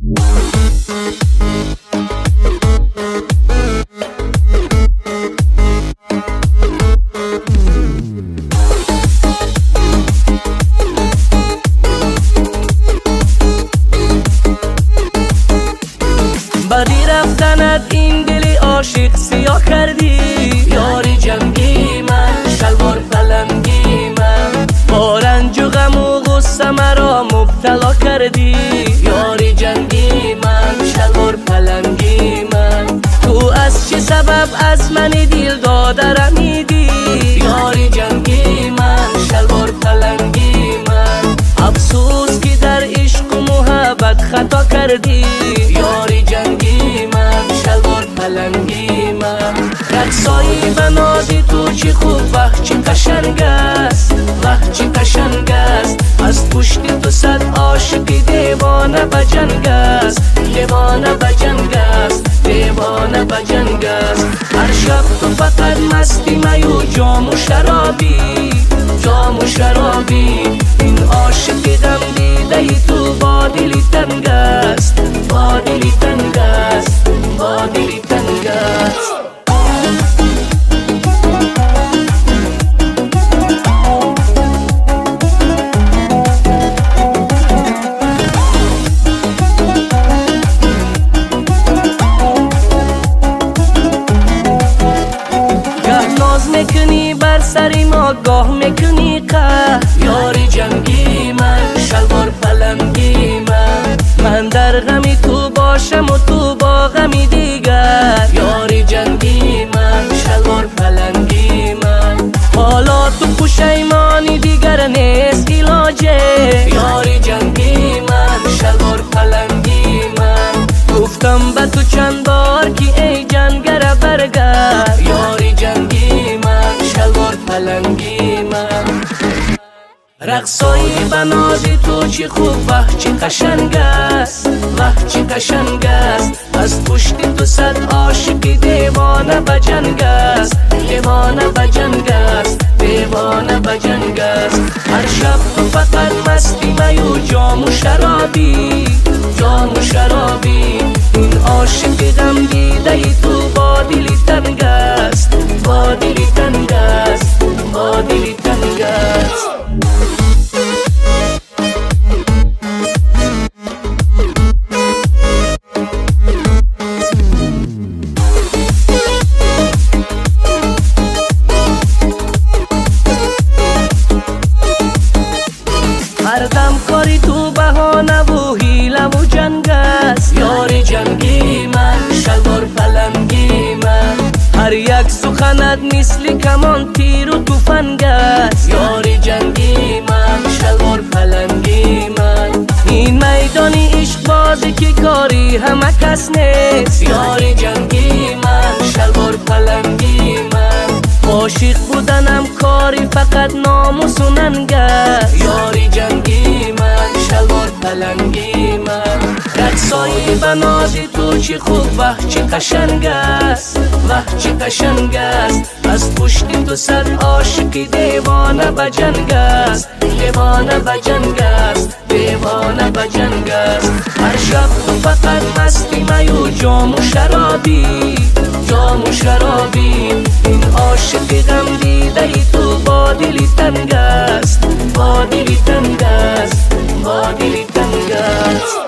بدی رفتنت این دل عاشق سیاه کردی. یاری جنگی من، شلوار پلنگی من، با رنج و غم و غصه مرا مبتلا کردی. یاری جنگی من، شلوار پلنگی من، تو از چه سبب از من دل داده رمیدی. یاری جنگی من، شلوار پلنگی من، افسوس که در عشق و محبت خطا کردی. یاری جنگی من، شلوار پلنگی من، رقصایی بنادی تو چی خوب وقت چی قشنگ است، وقت چی قشنگ است. از پشت تو صد عاشق دیوانه به جنگ است، دیوانه به جنگ است، دیوانه به جنگ است. هر شب تو فقط مستی می و جام و شرابی، جام و شرابی. این عاشق دم دیده ای تو با دلی تنگ است، با دلی تنگ است، با دلی تنگ است. میکنی بر سری ما گاه میکنی قهر. یاری جنگی من، شلوار پلنگی من در غمی تو باشم و تو با غمی دیگر. یاری جنگی من، شلوار پلنگی من، حالا تو پشیمانی دیگر نیست علاجه. یاری جنگی من، شلوار پلنگی من، گفتم به تو چند بار که ای جنگر برگرد. یاری جنگی من، شلوار پلنگی من، رقصایی بنازی تو چی خوب وقت چی قشنگ است، وقت چی قشنگ است. از پشت تو صد عاشق دیوانه به جنگ است، دیوانه به جنگ است، دیوانه به جنگ است. هر شب تو فقط مستی می و جام و شرابی، جام و شرابی. این عاشق غم دیده ای تو با دلی تنگ است، با دلی تنگ است، با دلی تنگ است. هر دم کاری تو بهانه و حیله و جنگ است. یاری جنگی من، شلوار پلنگی من، هر یک سخنت مثل کمان تیر و تفنگ است. یاری جنگی من، شلوار پلنگی من، این میدان عشق بازی که کاری همه کس نیست. یاری جنگی من، شلوار پلنگی من، عاشق بودنم کاری فقط ناموس و ننگ است. یاری جنگی من، شلوار پلنگی من، رقصایی بنازی تو چی خوب وقت چی قشنگ است، وقت چی قشنگ است. از پشت تو صد عاشق دیوانه به جنگ است، دیوانه به جنگ است، دیوانه به جنگ است. هر شب تو فقط مستی می و جام و شرابی، جام و شرابی. این عاشق غم دیده ای تو با دلی تنگ است، با دلی تنگ است، با دلی تنگ است.